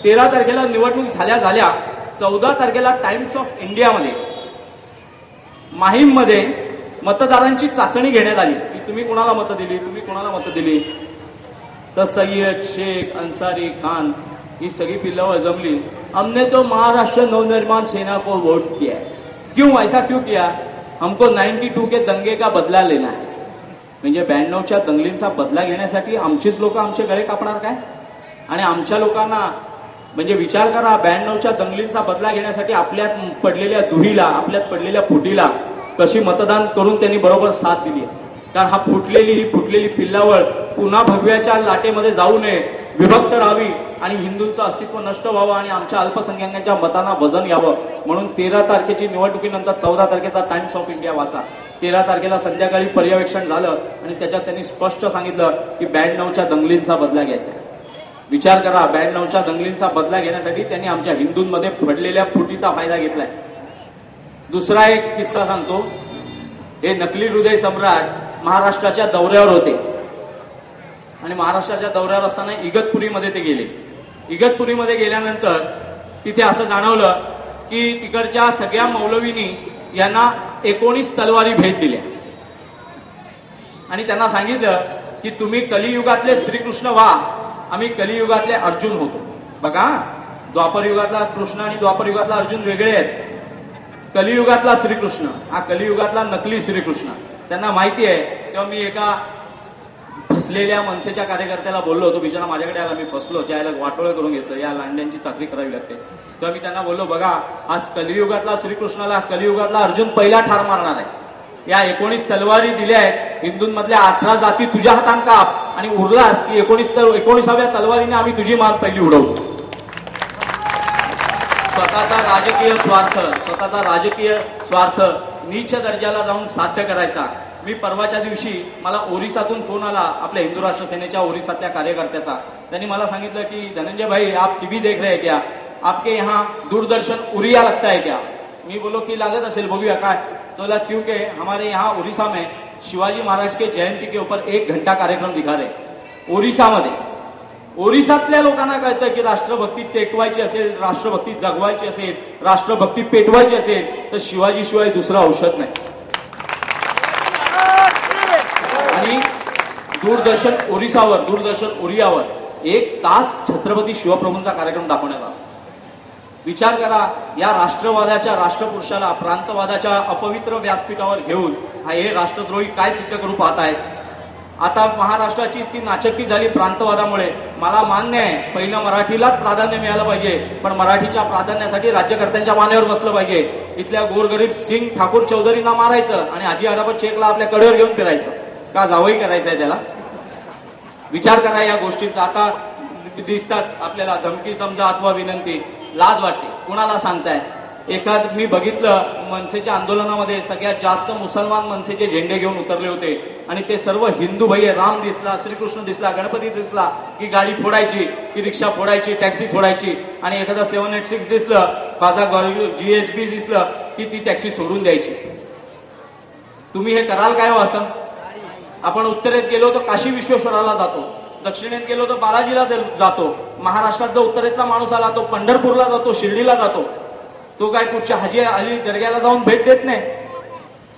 13 तारखेला निवडणूक झाल्या 14 तारखेला टाइम्स ऑफ इंडियामध्ये माहीममध्ये मतदारांची चाचणी घेण्यात आली की तुम्ही कोणाला मतं दिली, तुम्ही कोणाला मतं दिली. तर सय्यद, शेख, अंसारी, खान ही सगळी पिल्लव जमली. हमने तो महाराष्ट्र नवनिर्माण सेना को वोट किया. क्यों, ऐसा क्यों किया? हमको 92 के दंगे का बदला लेना है. म्हणजे 92च्या दंगलींचा बदला घेण्यासाठी आमचीच लोक आमचे गळे कापणार काय? आणि आमच्या लोकांना म्हणजे विचार करा, 92च्या दंगलींचा बदला घेण्यासाठी आपल्यात पडलेल्या दुहीला, आपल्यात पडलेल्या फुटीला कशी मतदान करून त्यांनी बरोबर साथ दिली. कारण हा फुटलेली पिल्लावळ पुन्हा भगव्याच्या लाटेमध्ये जाऊ नये, विभक्त राहावी आणि हिंदूंचं अस्तित्व नष्ट व्हावं आणि आमच्या अल्पसंख्याकांच्या मतांना वजन यावं म्हणून 13 तारखेची निवडणुकीनंतर 14 तारखेचा टाइम्स ऑफ इंडिया वाचा. 13 तारखेला संध्याकाळी पर्यवेक्षण झालं आणि त्याच्यात त्यांनी स्पष्ट सांगितलं की 92च्या दंगलींचा बदला घ्यायचा. विचार करा, 92च्या दंगलींचा बदला घेण्यासाठी त्यांनी आमच्या हिंदूंमध्ये पडलेल्या फुटीचा फायदा घेतलाय. दुसरा एक किस्सा सांगतो. हे नकली हृदय सम्राट महाराष्ट्राच्या दौऱ्यावर होते आणि महाराष्ट्राच्या दौऱ्यावर असताना इगतपुरीमध्ये ते गेले. इगतपुरीमध्ये गेल्यानंतर तिथे असं जाणवलं की तिकडच्या सगळ्या मौलवींनी यांना 19 तलवारी भेट दिल्या आणि त्यांना सांगितलं की तुम्ही कलियुगातले श्रीकृष्ण व्हा, आम्ही कलियुगातले अर्जुन होतो. बघा, द्वापर युगातला कृष्ण आणि द्वापर युगातला अर्जुन वेगळे आहेत. कलियुगातला श्रीकृष्ण हा कलियुगातला नकली श्रीकृष्ण. त्यांना माहिती आहे. तेव्हा मी एका फसलेल्या मनसेच्या कार्यकर्त्याला बोललो होतो, बिचारा माझ्याकडे आला, मी फसलो, ज्याला वाटोळं करून घेतलं, या लांड्यांची चाकरी करावी लागते. तेव्हा मी त्यांना बोललो, बघा आज कलियुगातला श्रीकृष्णाला कलियुगातला अर्जुन पहिला ठार मारणार आहे. या 19 तलवारी दिल्या आहेत, हिंदूंमधल्या 18 जाती तुझ्या हातान काप आणि उरलास की 19व्या तलवारीने आम्ही तुझी मान पहिली उडवतो. स्वतःचा राजकीय स्वार्थ नीच दर्जाला जाऊन साध्य करायचा. मी परवाच्या दिवशी मला ओरिसातून फोन आला, आपल्या हिंदू राष्ट्र सेनेच्या ओरिसातल्या कार्यकर्त्याचा. त्यांनी मला सांगितलं की धनंजय भाई आप टीवी देख रहे हैं क्या, आपके यहाँ दूरदर्शन उड़िया लगता है क्या? मी बोलो की लागत असेल, बघूया काय. तो बोला क्योंकि हमारे यहाँ उड़ीसा में शिवाजी महाराज के जयंती के ऊपर 1 घंटा कार्यक्रम दिखा रहे. ओरिसामध्ये ओरिसातल्या लोकांना कळतं की राष्ट्रभक्ती टेकवायची असेल, राष्ट्रभक्ती जगवायची असेल, राष्ट्रभक्ती पेटवायची असेल तर शिवाजी शिवाय दुसरं औषध नाही. आणि दूरदर्शन ओरियावर 1 तास छत्रपती शिवप्रभूंचा कार्यक्रम दाखवण्यात आला. विचार करा, या राष्ट्रवादाच्या राष्ट्रपुरुषाला प्रांतवादाच्या अपवित्र व्यासपीठावर घेऊन हे राष्ट्रद्रोही काय सिद्ध करू पाहत आहेत. आता महाराष्ट्राची इतकी नाचक्की झाली प्रांतवादामुळे. मला मान्य आहे, पहिलं मराठीलाच प्राधान्य मिळालं पाहिजे, पण मराठीच्या प्राधान्यासाठी राज्यकर्त्यांच्या मानेवर बसलं पाहिजे. इथल्या गोरगरीब सिंग ठाकूर चौधरींना मारायचं आणि हाजी अराफत शेखला आपल्या कडेवर घेऊन फिरायचं का? जावई करायचंय त्याला? विचार करा या गोष्टींचा. आता दिसतात आपल्याला धमकी समजा अथवा विनंती, लाज वाटते. कुणाला सांगताय? मी बघितलं मनसेच्या आंदोलनामध्ये सगळ्यात जास्त मुसलमान मनसेचे झेंडे घेऊन उतरले होते आणि ते सर्व हिंदू भैया. राम दिसला, श्रीकृष्ण दिसला, गणपती दिसला की गाडी फोडायची, की रिक्षा फोडायची, टॅक्सी फोडायची आणि एखादा 786 दिसलं, माझा GHB दिसलं की ती टॅक्सी सोडून द्यायची. तुम्ही हे कराल काय हो असं? आपण उत्तरेत गेलो तर काशी विश्वेश्वराला जातो, दक्षिणेत गेलो तर बालाजीला जातो, महाराष्ट्रात जो उत्तरेतला माणूस आला तो पंढरपूरला जातो, शिर्डीला जातो. तो काय कुठच्या हाजी अली दर्ग्याला जाऊन भेट देत नाही.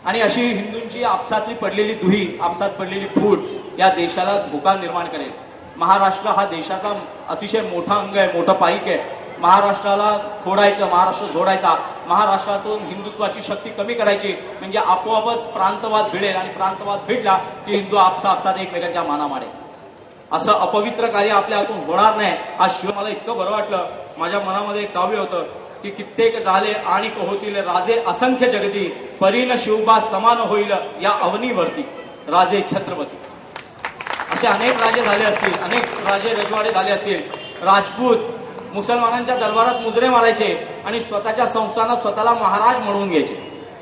आणि अशी हिंदूंची आपसातली पडलेली दुही, आपसात पडलेली फूट या देशाला धोका निर्माण करेल. महाराष्ट्र हा देशाचा अतिशय मोठा अंग आहे, मोठा पाईक आहे. महाराष्ट्राला खोडायचं, महाराष्ट्र जोडायचा, महाराष्ट्रातून हिंदुत्वाची शक्ती कमी करायची म्हणजे आपोआपच प्रांतवाद भिडेल आणि प्रांतवाद भिडला की हिंदू आपसात एकमेकांच्या माना मारेल. असं अपवित्र कार्य आपल्या हातून होणार नाही. आज शिवाय मला इतकं बरं वाटलं, माझ्या मनामध्ये एक काव्य होतं की कित्येक झाले आणि होतील राजे असंख्य जगती, परीन शिवबा समान होईल या अवनीवरती राजे छत्रपती. असे अनेक राजे झाले असतील, अनेक राजे रजवाडे झाले असतील. राजपूत मुसलमानांच्या दरबारात मुजरे मारायचे आणि स्वतःच्या संस्थानात स्वतःला महाराज म्हणून घ्यायचे.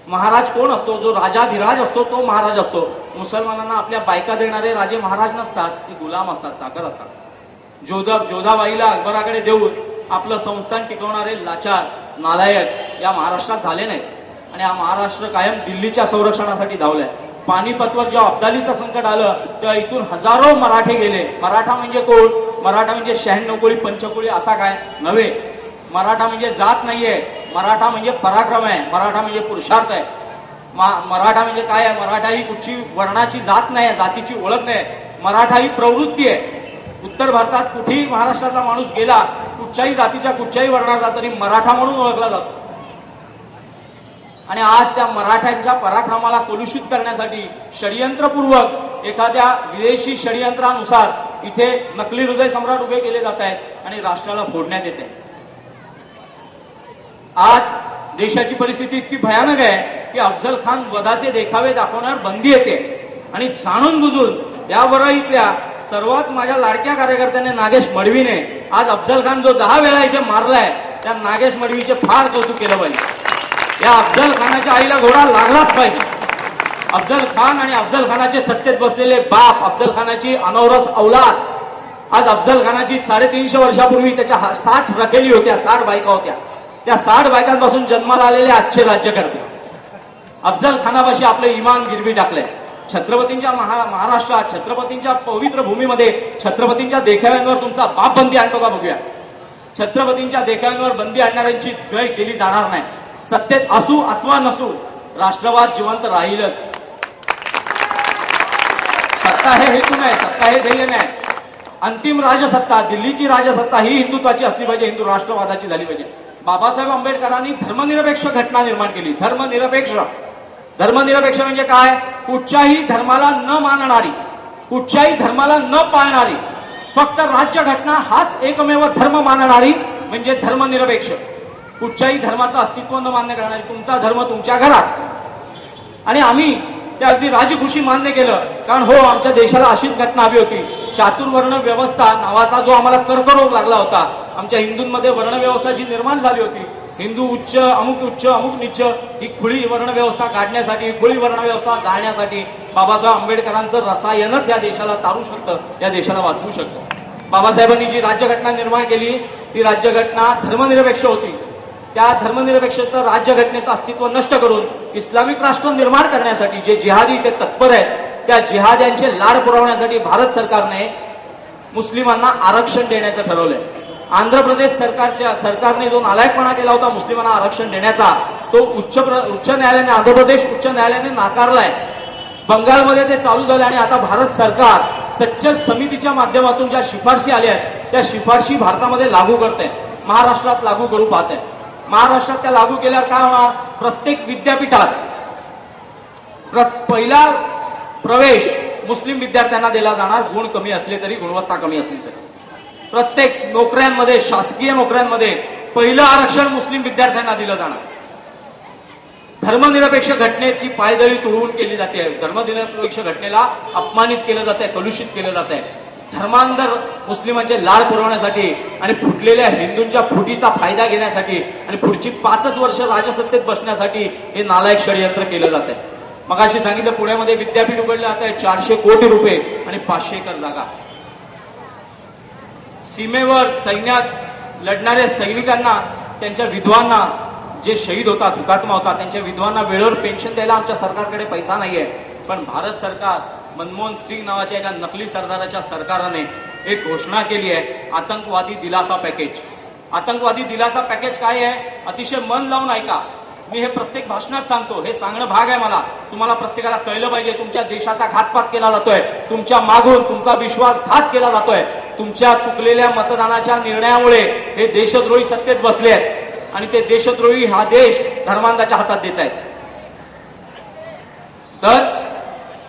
महाराज कोण असतो? जो राजाधिराज असतो तो महाराज असतो. मुसलमानांना आपल्या बायका देणारे राजे महाराज नसतात, ते गुलाम असतात, चाकर असतात. जोधाबाईला अकबराकडे देऊन आपलं संस्थान टिकवणारे लाचार, नालायक या महाराष्ट्रात झाले नाहीत आणि हा महाराष्ट्र कायम दिल्लीच्या संरक्षणासाठी धावलाय. पानिपतवर जेव्हा अब्दालीचं संकट आलं तेव्हा इथून हजारो मराठे गेले. मराठा म्हणजे कोण? मराठा म्हणजे 96 कोळी पंचकोळी असा काय नव्हे. मराठा म्हणजे जात नाहीये, मराठा म्हणजे पराक्रम आहे, मराठा म्हणजे पुरुषार्थ आहे. मराठा म्हणजे काय आहे? मराठा ही कुठची वर्णाची जात नाही, जातीची ओळख नाही. मराठा ही प्रवृत्ती आहे. उत्तर भारतात कुठेही महाराष्ट्राचा माणूस गेला, कुठच्याही जातीच्या कुठच्याही वर्णाचा तरी मराठा म्हणून ओळखला जातो. आणि आज त्या मराठ्यांच्या पराक्रमाला कलुषित करण्यासाठी षडयंत्रपूर्वक एखाद्या विदेशी षडयंत्रानुसार इथे नकली हृदय सम्राट उभे केले जात आहेत आणि राष्ट्राला फोडण्यात येते. आज देशाची परिस्थिती इतकी भयानक आहे की अफजल खान वधाचे देखावे दाखवण्यावर बंदी येते. आणि जाणून बुजून या वरळीतल्या सर्वात माझ्या लाडक्या कार्यकर्त्याने नागेश मडवीने आज अफजल खान जो 10 वेळा इथे मारलाय त्या नागेश मडवीचे फार कौतुक केलं पाहिजे. या अफजल खानाच्या आईला घोडा लागलाच पाहिजे. अफजल खान आणि अफजल खानाचे सत्तेत बसलेले बाप, अफजल खानाची अनौरस औलाद. आज अफजल खानाची 350 वर्षापूर्वी त्याच्या 60 रखेली होत्या, 60 बायका होत्या. त्या 60 बायकांपासून जन्माला आलेले आजचे राज्यकर्ते अफजल खानापाशी आपले इमान गिरवी टाकले. छत्रपतींच्या महाराष्ट्रात, छत्रपतींच्या पवित्र भूमीमध्ये छत्रपतींच्या देखाव्यांवर तुमचा बाप बंदी आणतो का बघूया. छत्रपतींच्या देखाव्यांवर बंदी आणणाऱ्यांची गय केली जाणार नाही. सत्तेत असू अथवा नसू राष्ट्रवाद जिवंत राहीलच. सत्ता हे हेतू नाही, सत्ता हे ध्येय नाही. अंतिम राजसत्ता, दिल्लीची राजसत्ता ही हिंदुत्वाची असली पाहिजे, हिंदू राष्ट्रवादाची झाली पाहिजे. बाबासाहेब आंबेडकरांनी धर्मनिरपेक्ष घटना निर्माण केली. धर्मनिरपेक्ष म्हणजे काय? कुठच्याही धर्माला न मानणारी, कुठच्याही धर्माला न पाळणारी, फक्त राज्य घटना हाच एकमेव धर्म मानणारी म्हणजे धर्मनिरपेक्ष. कुठच्याही धर्माचं अस्तित्व न मान्य करणारी, तुमचा धर्म तुमच्या घरात. आणि आम्ही ते अगदी राजखुशी मान्य केलं, कारण हो आमच्या देशाला अशीच घटना हवी होती. चातुर्वर्ण व्यवस्था नावाचा जो आम्हाला कर्करोग लागला होता, आमच्या हिंदूंमध्ये वर्णव्यवस्था जी निर्माण झाली होती, हिंदू उच्च अमुक नीच, ही खुळी वर्णव्यवस्था काढण्यासाठी, खुळी वर्णव्यवस्था जाळण्यासाठी बाबासाहेब आंबेडकरांचं रसायनच या देशाला तारू शकतं, या देशाला वाचवू शकतं. बाबासाहेबांनी जी राज्यघटना निर्माण केली ती राज्यघटना धर्मनिरपेक्ष होती. त्या धर्मनिरपेक्षतेचं राज्यघटनेचं अस्तित्व नष्ट करून इस्लामिक राष्ट्र निर्माण करण्यासाठी जे जिहादी इथे तत्पर आहेत, त्या जिहाद्यांचे लाड पुरवण्यासाठी भारत सरकारने मुस्लिमांना आरक्षण देण्याचं ठरवलंय. आंध्र प्रदेश सरकारने जो नालायकपणा केला होता मुस्लिमांना आरक्षण देण्याचा, तो उच्च न्यायालयाने, आंध्र प्रदेश उच्च न्यायालयाने नाकारलाय. बंगालमध्ये ते चालू झाले आणि आता भारत सरकार सच्चर समितीच्या माध्यमातून ज्या शिफारशी आल्या आहेत त्या शिफारशी भारतामध्ये लागू करते, महाराष्ट्रात लागू करू पाहते. महाराष्ट्रात त्या लागू केल्यावर काय होणार? प्रत्येक विद्यापीठात पहिला प्रवेश मुस्लिम विद्यार्थ्यांना दिला जाणार, गुण कमी असले तरी, गुणवत्ता कमी असली तरी. प्रत्येक नोकऱ्यांमध्ये, शासकीय नोकऱ्यांमध्ये पहिलं आरक्षण मुस्लिम विद्यार्थ्यांना दिलं जाणार. धर्मनिरपेक्ष घटनेची पायदळी तुडवून केली जाते. धर्मनिरपेक्ष घटनेला अपमानित केलं जात आहे, कलुषित केलं जात आहे. धर्मांतर मुस्लिमांचे लाड पुरवण्यासाठी आणि फुटलेल्या हिंदूंच्या फुटीचा फायदा घेण्यासाठी आणि पुढची 5 वर्ष राजसत्तेत बसण्यासाठी हे नालायक षडयंत्र केलं जात आहे. मगाशी सांगितलं पुण्यामध्ये विद्यापीठ उघडलं जात आहे, 400 कोटी रुपये आणि 500 एकर जागा. सीमेवर सैन्यात लढणाऱ्या सैनिकांना, त्यांच्या विधवांना, जे शहीद होतात, हुतात्मा होतात, त्यांच्या विधवांना वेळेवर पेन्शन द्यायला आमच्या सरकारकडे पैसा नाहीये. पण भारत सरकार, मनमोहन सिंग नावाच्या एका नकली सरदाराच्या सरकारने एक घोषणा केली आहे, आतंकवादी दिलासा पॅकेज. आतंकवादी दिलासा पॅकेज काय आहे? अतिशय मन लावून ऐका. मी हे प्रत्येक भाषणात सांगतो, हे सांगणं भाग आहे मला. तुम्हाला प्रत्येकाला कळलं पाहिजे. तुमच्या देशाचा घातपात केला जातोय, तुमच्या मागून तुमचा विश्वासघात केला जातोय. तुमच्या चुकलेल्या मतदानाच्या निर्णयामुळे हे देशद्रोही सत्तेत बसले आहेत आणि ते देशद्रोही हा देश धर्मांधाच्या हातात देत आहेत. तर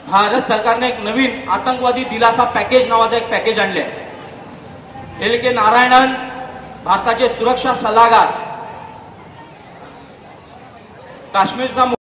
भारत सरकारने एक नवीन आतंकवादी दिलासा पॅकेज नावाचं एक पॅकेज आणले. एल.के. नारायणन, भारताचे सुरक्षा सल्लागार, काश्मीरचा